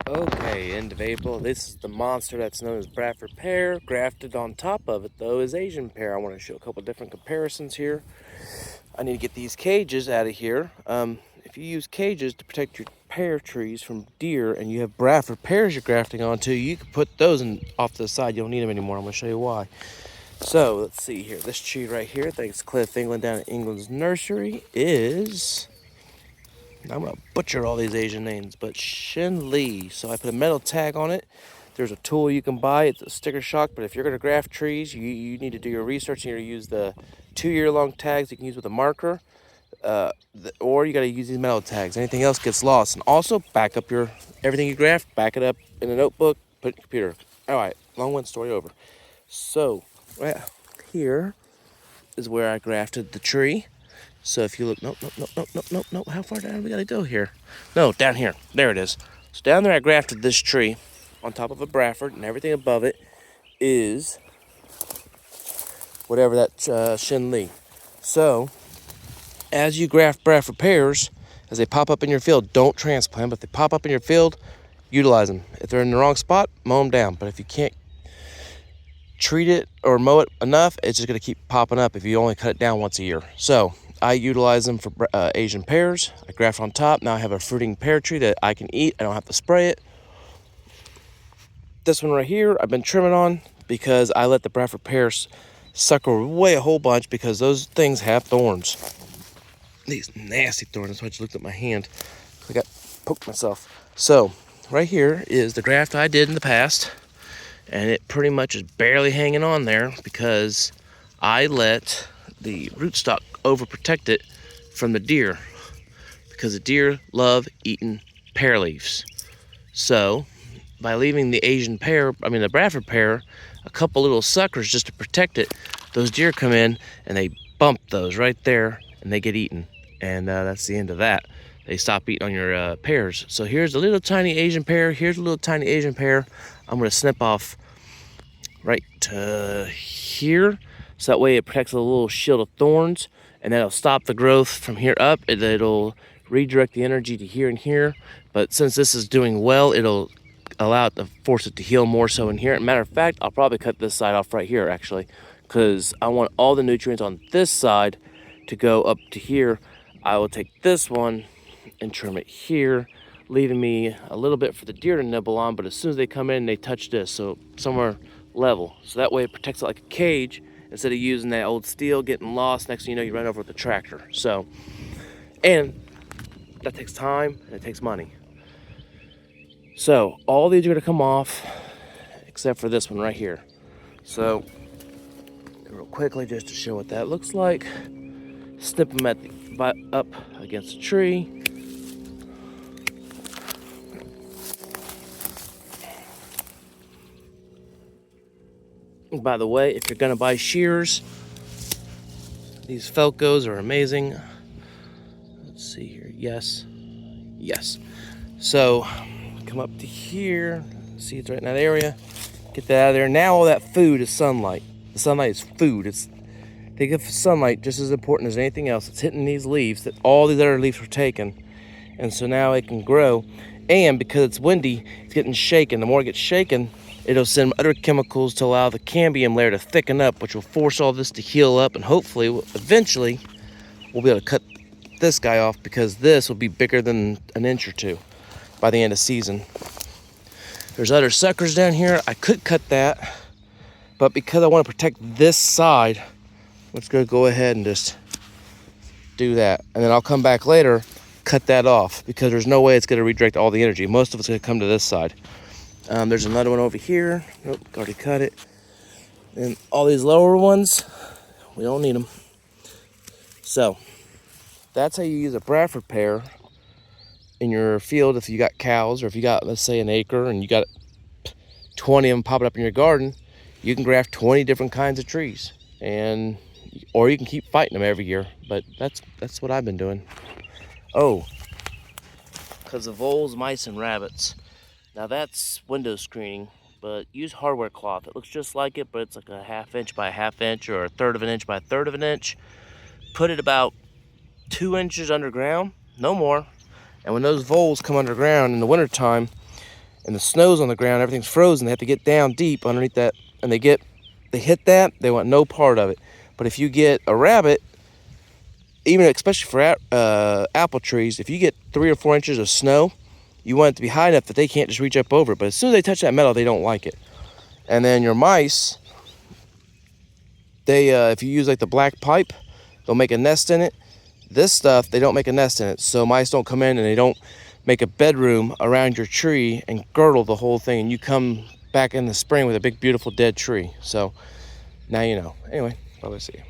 Okay, end of April. This is the monster that's known as Bradford pear. Grafted on top of it, though, is Asian pear. I want to show a couple different comparisons here. I need to get these cages out of here. If you use cages to protect your pear trees from deer and you have Bradford pears you're grafting onto, you can put those off to the side. You don't need them anymore. I'm going to show you why. So, let's see here. This tree right here, thanks to Cliff England down at England's nursery, is... I'm gonna butcher all these Asian names, but Shin Lee. So I put a metal tag on it. There's a tool you can buy. It's a sticker shock, but if you're gonna graft trees, you need to do your research. You need to use the 2-year-long tags you can use with a marker, or you gotta use these metal tags. Anything else gets lost. And also back up everything you graft, back it up in a notebook, put it in your computer. All right, long-winded story over. So right here is where I grafted the tree. So if you look, nope. How far down we gotta go here? No, down here. There it is. So down there I grafted this tree on top of a Bradford, and everything above it is whatever that Shin Lee. So as you graft Bradford pears, as they pop up in your field, don't transplant, but if they pop up in your field, utilize them. If they're in the wrong spot, mow them down. But if you can't treat it or mow it enough, it's just gonna keep popping up if you only cut it down once a year. So I utilize them for Asian pears. I graft on top. Now I have a fruiting pear tree that I can eat. I don't have to spray it. This one right here, I've been trimming on because I let the Bradford pears sucker away a whole bunch because those things have thorns. These nasty thorns. That's why I just looked at my hand. I got poked myself. So right here is the graft I did in the past, and it pretty much is barely hanging on there because I let the rootstock overprotect it from the deer, because the deer love eating pear leaves. So by leaving the Bradford pear, a couple little suckers just to protect it, those deer come in and they bump those right there and they get eaten. And that's the end of that. They stop eating on your pears. So here's a little tiny Asian pear. Here's a little tiny Asian pear. I'm going to snip off right to here. So that way it protects a little shield of thorns, and that'll stop the growth from here up. It'll redirect the energy to here and here. But since this is doing well, it'll allow it to force it to heal more so in here. Matter of fact, I'll probably cut this side off right here actually, because I want all the nutrients on this side to go up to here. I will take this one and trim it here, leaving me a little bit for the deer to nibble on, but as soon as they come in, they touch this, so somewhere level. So that way it protects it like a cage, instead of using that old steel, getting lost. Next thing you know, you run over with a tractor. So, and that takes time and it takes money. So all these are gonna come off except for this one right here. So real quickly, just to show what that looks like, snip them up against the tree. And by the way, if you're gonna buy shears, these Felcos are amazing. Let's see here. Yes. So come up to here. See, it's right in that area. Get that out of there. Now all that food is sunlight. The sunlight is food. Think of sunlight just as important as anything else. It's hitting these leaves that all these other leaves were taken, and so now it can grow. And because it's windy, it's getting shaken. The more it gets shaken, it'll send other chemicals to allow the cambium layer to thicken up, which will force all this to heal up, and hopefully, eventually, we'll be able to cut this guy off, because this will be bigger than an inch or two by the end of season. There's other suckers down here. I could cut that, but because I want to protect this side, let's go ahead and just do that. And then I'll come back later, cut that off, because there's no way it's going to redirect all the energy. Most of it's going to come to this side. There's another one over here. Nope, already cut it. And all these lower ones, we don't need them. So that's how you use a Bradford pear in your field. If you got cows, or if you got, let's say, an acre and you got 20 of them popping up in your garden, you can graft 20 different kinds of trees, or you can keep fighting them every year. But that's what I've been doing. Oh, because of voles, mice, and rabbits. Now that's window screening, but use hardware cloth. It looks just like it, but it's like a 1/2 inch by a 1/2 inch, or a 1/3 of an inch by a 1/3 of an inch. Put it about 2 inches underground, no more. And when those voles come underground in the wintertime, and the snow's on the ground, everything's frozen. They have to get down deep underneath that, and they hit that, they want no part of it. But if you get a rabbit, even especially for apple trees, if you get 3 or 4 inches of snow, you want it to be high enough that they can't just reach up over it. But as soon as they touch that metal, they don't like it. And then your mice, they if you use like the black pipe, they'll make a nest in it. This stuff, they don't make a nest in it, so mice don't come in and they don't make a bedroom around your tree and girdle the whole thing, and you come back in the spring with a big beautiful dead tree. So now you know. Anyway, bye-bye, see you.